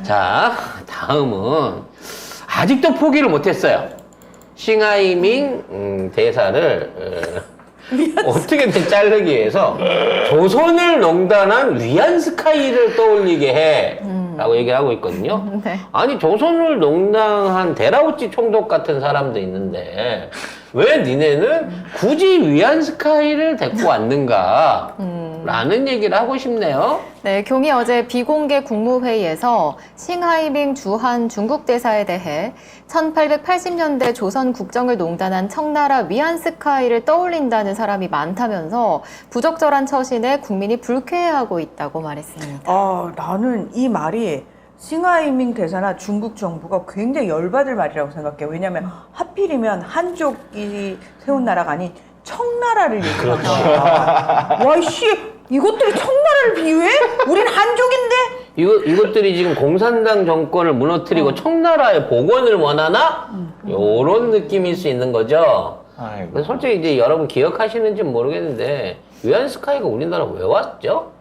자, 다음은 아직도 포기를 못했어요. 싱하이밍 대사를 어떻게든 자르기 위해서 조선을 농단한 위안스카이를 떠올리게 해 라고 얘기를 하고 있거든요. 네. 아니 조선을 농단한 데라우찌 총독 같은 사람도 있는데 왜 니네는 굳이 위안스카이를 데리고 왔는가 라는 얘기를 하고 싶네요. 네, 경이 어제 비공개 국무회의에서 싱하이밍 주한 중국 대사에 대해 1880년대 조선 국정을 농단한 청나라 위안스카이를 떠올린다는 사람이 많다면서 부적절한 처신에 국민이 불쾌해하고 있다고 말했습니다. 나는 이 말이 싱하이밍 대사나 중국 정부가 굉장히 열받을 말이라고 생각해요. 왜냐하면 하필이면 한족이 세운 나라가 아닌 청나라를 얘기하는 거야. 와이씨, 이것들이 청나라를 비유해? 우린 한족인데? 이것들이 지금 공산당 정권을 무너뜨리고 청나라의 복원을 원하나? 요런 느낌일 수 있는 거죠. 아이고. 솔직히 이제 여러분 기억하시는지 모르겠는데 위안스카이가 우리나라 왜 왔죠?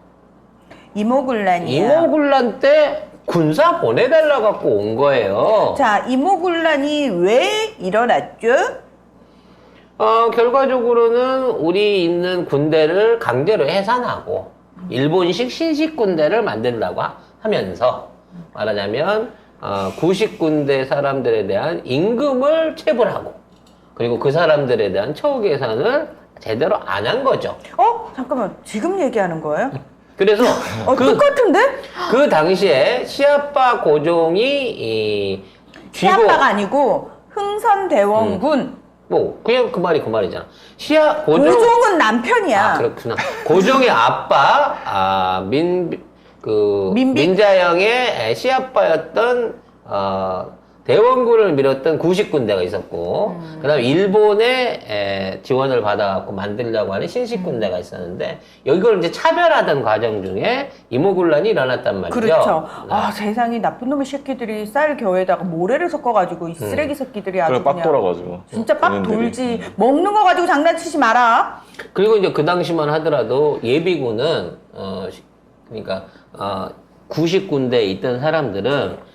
이모군란이야. 이모군란 때 군사 보내달라 갖고 온 거예요. 자, 이모군란이 왜 일어났죠? 결과적으로는 우리 있는 군대를 강제로 해산하고 일본식 신식 군대를 만들려고 하면서 말하자면 구식 군대 사람들에 대한 임금을 체불하고 그리고 그 사람들에 대한 처우 계산을 제대로 안 한 거죠. 잠깐만, 지금 얘기하는 거예요? 그래서 똑같은데? 그 당시에 시아빠 고종이 시아빠가 아니고 흥선대원군. 뭐 그냥 그 말이잖아. 고종은 남편이야. 그렇구나. 고종의 아빠 민자영의 시아빠였던 대원군을 밀었던 구식군대가 있었고 그다음에 일본의 지원을 받아갖고 만들려고 하는 신식군대가 있었는데 이걸 이제 차별하던 과정 중에 이모군란이 일어났단 말이죠. 그렇죠. 세상에 나쁜 놈의 새끼들이 쌀 겨에다가 모래를 섞어가지고 이 쓰레기 새끼들이 아주 그래 빡 그냥 돌아가지고 진짜 빡 본인들이. 돌지. 먹는 거 가지고 장난치지 마라. 그리고 이제 그 당시만 하더라도 예비군은 그러니까 구식군대에 있던 사람들은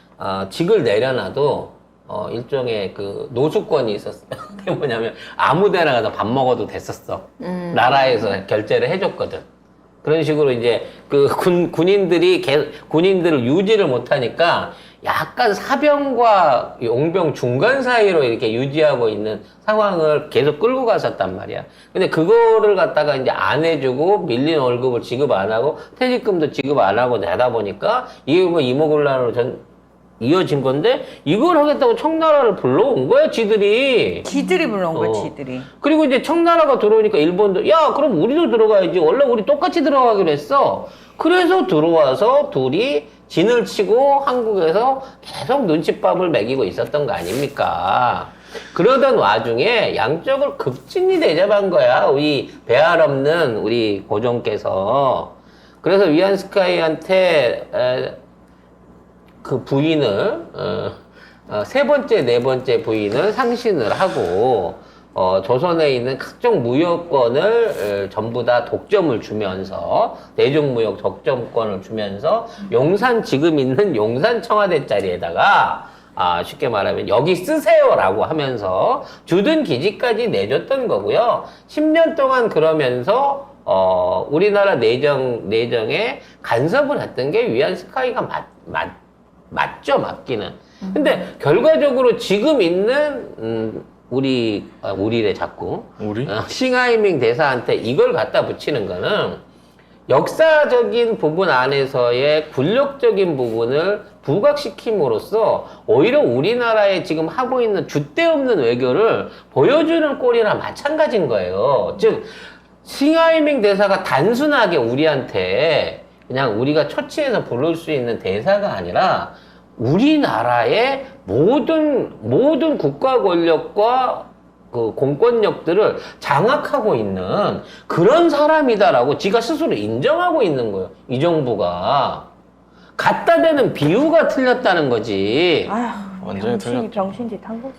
직을 내려놔도 일종의 그 노수권이 있었어. 그게 뭐냐면 아무데나 가서 밥 먹어도 됐었어. 나라에서 결제를 해줬거든. 그런 식으로 이제 그 군인들을 유지를 못하니까 약간 사병과 용병 중간 사이로 이렇게 유지하고 있는 상황을 계속 끌고 갔었단 말이야. 근데 그거를 갖다가 이제 안 해주고 밀린 월급을 지급 안 하고 퇴직금도 지급 안 하고 내다 보니까 이게 뭐 이모군란으로 이어진 건데 이걸 하겠다고 청나라를 불러온 거야, 지들이. 지들이 불러온 거야, 지들이. 그리고 이제 청나라가 들어오니까 일본도 야, 그럼 우리도 들어가야지. 원래 우리 똑같이 들어가기로 했어. 그래서 들어와서 둘이 진을 치고 한국에서 계속 눈칫밥을 먹이고 있었던 거 아닙니까? 그러던 와중에 양쪽을 극진히 대접한 거야. 우리 배알 없는 우리 고종께서. 그래서 위안스카이한테 그 부인을 세 번째, 네 번째 부인을 상신을 하고 조선에 있는 각종 무역권을 전부 다 독점을 주면서 내종무역 독점권을 주면서 용산 지금 있는 용산 청와대 자리에다가 쉽게 말하면 여기 쓰세요라고 하면서 주둔 기지까지 내줬던 거고요. 10년 동안 그러면서 우리나라 내정에 간섭을 했던 게 위안스카이가 맞죠, 맞기는. 근데 결과적으로 지금 있는 우리래 자꾸 우리? 싱하이밍 대사한테 이걸 갖다 붙이는 거는 역사적인 부분 안에서의 굴욕적인 부분을 부각시킴으로써 오히려 우리나라에 지금 하고 있는 줏대 없는 외교를 보여주는 꼴이나 마찬가지인 거예요. 즉 싱하이밍 대사가 단순하게 우리한테 그냥 우리가 처치해서 부를 수 있는 대사가 아니라 우리나라의 모든 국가 권력과 그 공권력들을 장악하고 있는 그런 사람이다라고 지가 스스로 인정하고 있는 거예요. 이 정부가. 갖다 대는 비유가 틀렸다는 거지. 완전히 틀렸죠. 병신짓 한 거지.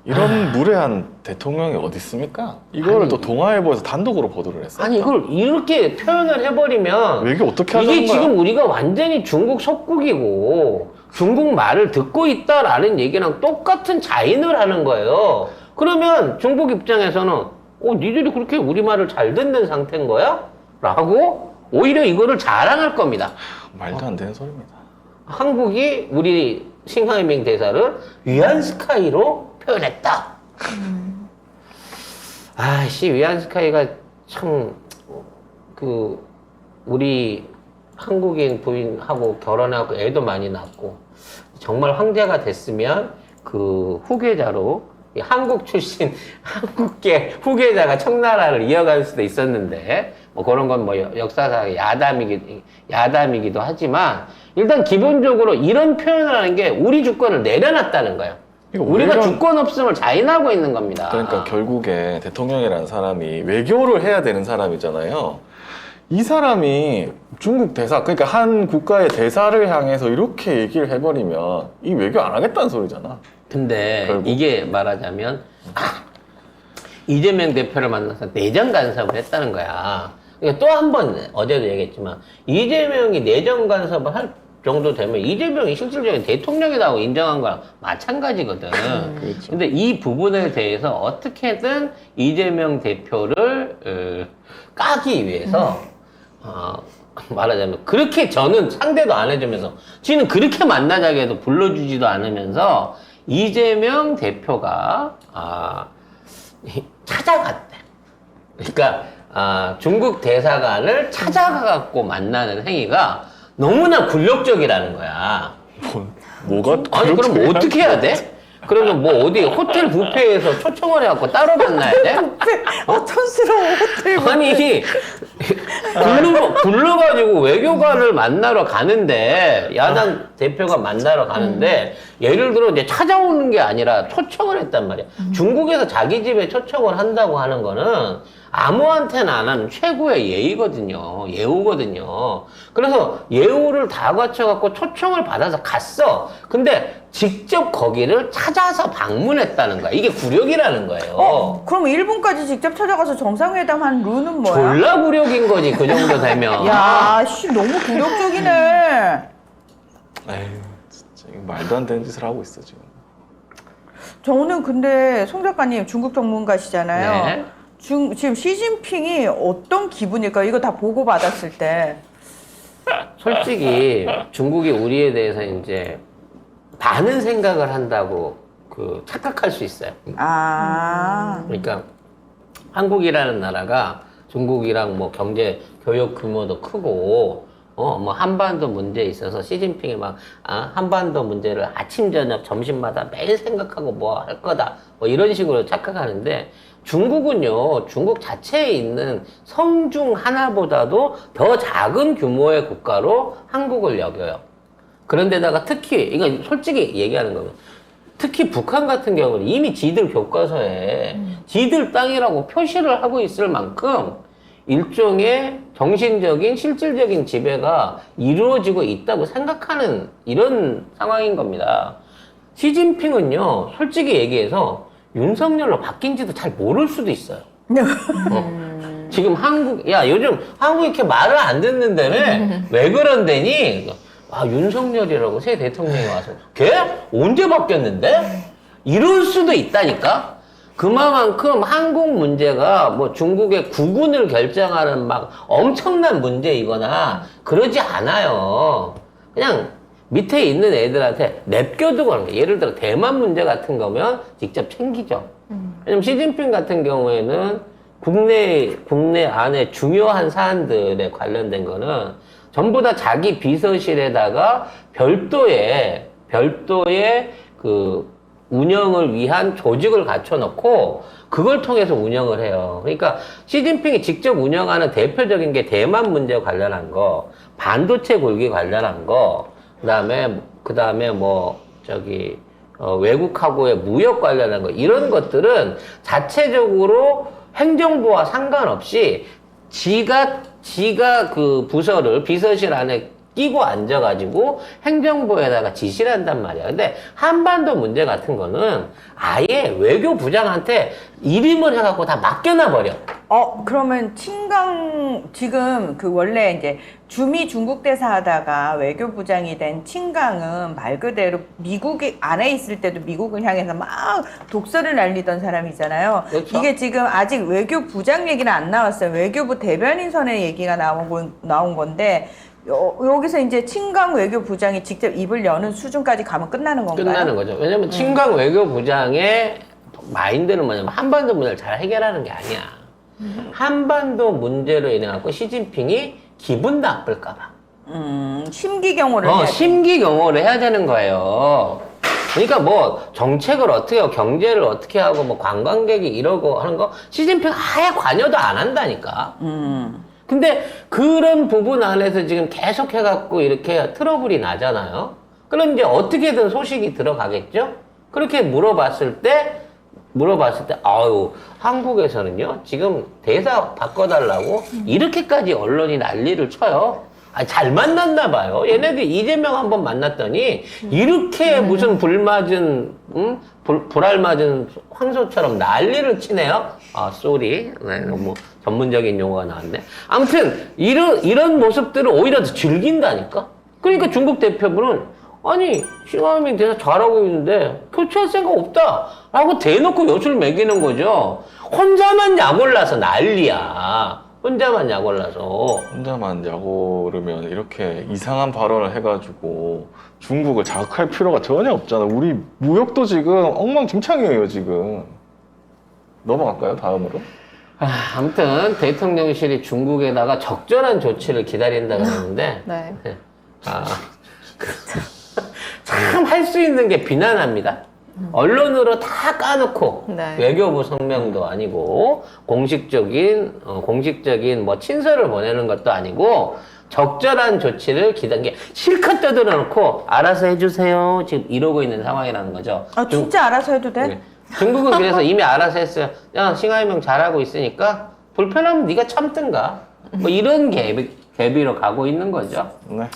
이런 무례한 대통령이 어디 있습니까? 이거를 아니, 또 동아일보에서 단독으로 보도를 했어요. 아니 이걸 이렇게 표현을 해버리면 이게 어떻게 하자는 이게 거야? 지금 우리가 완전히 중국 속국이고 중국 말을 듣고 있다라는 얘기랑 똑같은 자인을 하는 거예요. 그러면 중국 입장에서는 니들이 그렇게 우리 말을 잘 듣는 상태인 거야? 라고 오히려 이거를 자랑할 겁니다. 말도 안 되는 소리입니다. 한국이 우리 싱하이밍 대사를 위안스카이로 표현했다. 아씨, 위안스카이가 참 우리 한국인 부인하고 결혼하고 애도 많이 낳고 정말 황제가 됐으면 그 후계자로 이 한국 출신 한국계 후계자가 청나라를 이어갈 수도 있었는데 뭐 그런 건 뭐 역사상 야담이기도 하지만 일단 기본적으로 이런 표현을 하는 게 우리 주권을 내려놨다는 거예요. 우리가 주권 없음을 자인하고 있는 겁니다. 그러니까 결국에 대통령이라는 사람이 외교를 해야 되는 사람이잖아요. 이 사람이 중국 대사, 그러니까 한 국가의 대사를 향해서 이렇게 얘기를 해버리면 이 외교 안 하겠다는 소리잖아. 근데 결국. 이게 말하자면 이재명 대표를 만나서 내정 간섭을 했다는 거야. 그러니까 또 한 번 어제도 얘기했지만 이재명이 내정 간섭을 할 정도 되면 이재명이 실질적인 대통령이라고 인정한 거랑 마찬가지거든. 그렇죠. 근데 이 부분에 대해서 어떻게든 이재명 대표를 까기 위해서 말하자면 그렇게 저는 상대도 안 해주면서 지는 그렇게 만나자고 해도 불러주지도 않으면서 이재명 대표가 찾아갔대. 그러니까 중국 대사관을 찾아가갖고 만나는 행위가 너무나 굴욕적이라는 거야. 뭐가? 아니 그럼 뭐 어떻게 해야 돼? 그러면 뭐 어디 호텔 뷔페에서 초청을 해갖고 따로 만나야 돼? 촌스러운 호텔 아니 불러가지고 외교관을 만나러 가는데 야당 대표가 만나러 가는데 예를 들어 이제 찾아오는 게 아니라 초청을 했단 말이야. 중국에서 자기 집에 초청을 한다고 하는 거는 아무한테나 안 하는 최고의 예의거든요. 예우거든요. 그래서 예우를 다 갖춰갖고 초청을 받아서 갔어. 근데 직접 거기를 찾아서 방문했다는 거야. 이게 굴욕이라는 거예요. 그럼 일본까지 직접 찾아가서 정상회담 한 룰은 뭐야? 졸라 굴욕인 거지, 그 정도 되면. 야, 씨, 너무 굴욕적이네. 에휴, 진짜 이거 말도 안 되는 짓을 하고 있어 지금. 저는 근데 송 작가님 중국 전문가시잖아요. 네. 지금 시진핑이 어떤 기분일까요? 이거 다 보고 받았을 때. 솔직히 중국이 우리에 대해서 이제 많은 생각을 한다고 착각할 수 있어요. 그러니까 한국이라는 나라가 중국이랑 뭐 경제 교역 규모도 크고 뭐 한반도 문제에 있어서 시진핑이 막 한반도 문제를 아침 저녁 점심마다 매일 생각하고 뭐 할 거다 뭐 이런 식으로 착각하는데 중국은요, 중국 자체에 있는 성 중 하나보다도 더 작은 규모의 국가로 한국을 여겨요. 그런데다가 특히, 이건 솔직히 얘기하는 거면, 특히 북한 같은 경우는 이미 지들 교과서에 지들 땅이라고 표시를 하고 있을 만큼 일종의 정신적인, 실질적인 지배가 이루어지고 있다고 생각하는 이런 상황인 겁니다. 시진핑은요, 솔직히 얘기해서 윤석열로 바뀐지도 잘 모를 수도 있어요. 지금 요즘 한국 이렇게 말을 안 듣는다며? 왜 그런데니? 윤석열이라고 새 대통령이 와서, 걔? 언제 바뀌었는데? 이럴 수도 있다니까? 그만큼 한국 문제가 뭐 중국의 국운을 결정하는 막 엄청난 문제이거나 그러지 않아요. 그냥 밑에 있는 애들한테 냅겨두고 하는 거예요. 예를 들어 대만 문제 같은 거면 직접 챙기죠. 왜냐면 시진핑 같은 경우에는 국내 안에 중요한 사안들에 관련된 거는 전부 다 자기 비서실에다가 별도의 운영을 위한 조직을 갖춰놓고 그걸 통해서 운영을 해요. 그러니까 시진핑이 직접 운영하는 대표적인 게 대만 문제와 관련한 거, 반도체 굴기 관련한 거, 그다음에 외국하고의 무역 관련한 거, 이런 것들은 자체적으로 행정부와 상관없이 지가 그 부서를 비서실 안에 끼고 앉아가지고 행정부에다가 지시를 한단 말이야. 근데 한반도 문제 같은 거는 아예 외교부장한테 이름을 해갖고 다 맡겨놔버려. 그러면 친강 지금 그 원래 이제 주미 중국 대사 하다가 외교부장이 된 친강은 말 그대로 미국 안에 있을 때도 미국을 향해서 막 독설을 날리던 사람이잖아요. 그렇죠. 이게 지금 아직 외교부장 얘기는 안 나왔어요. 외교부 대변인 선의 얘기가 나온 건데 여기서 이제 친강 외교부장이 직접 입을 여는 수준까지 가면 끝나는 건가요? 끝나는 거죠. 왜냐면 친강 외교부장의 마인드는 뭐냐면 한반도 문제를 잘 해결하는 게 아니야. 한반도 문제로 인해 갖고 시진핑이 기분 나쁠까봐. 심기경호를 해야 돼. 심기경호를 해야 되는 거예요. 그러니까 뭐 정책을 어떻게 하고 경제를 어떻게 하고 뭐 관광객이 이러고 하는 거 시진핑 아예 관여도 안 한다니까. 근데 그런 부분 안에서 지금 계속 해갖고 이렇게 트러블이 나잖아요. 그럼 이제 어떻게든 소식이 들어가겠죠? 그렇게 물어봤을 때, 아유, 한국에서는요, 지금 대사 바꿔달라고 이렇게까지 언론이 난리를 쳐요. 잘 만났나 봐요. 얘네들 이재명 한번 만났더니 이렇게 무슨 불맞은, 불알맞은 황소처럼 난리를 치네요. 쏘리. 네, 너무 전문적인 용어가 나왔네. 아무튼, 이런 모습들을 오히려 더 즐긴다니까? 그러니까 중국 대표부는, 아니, 싱하이밍 대사 잘하고 있는데, 교체할 생각 없다. 라고 대놓고 요술 매기는 거죠. 혼자만 약올라서 난리야. 혼자만 약올라서. 혼자만 약오르면 이렇게 이상한 발언을 해가지고 중국을 자극할 필요가 전혀 없잖아. 우리 무역도 지금 엉망진창이에요, 지금. 넘어갈까요, 다음으로? 아무튼 대통령실이 중국에다가 적절한 조치를 기다린다고 하는데 네. 참 할 수 있는 게 비난합니다. 언론으로 다 까놓고 네. 외교부 성명도 아니고 공식적인 뭐 친서를 보내는 것도 아니고 적절한 조치를 기다린 게 실컷 떠들어놓고 알아서 해주세요 지금 이러고 있는 상황이라는 거죠. 진짜 알아서 해도 돼? 네. 중국은 그래서 이미 알아서 했어요. 야, 싱하이밍 잘하고 있으니까 불편하면 네가 참든가. 뭐 이런 계비로 가고 있는 거죠. 네.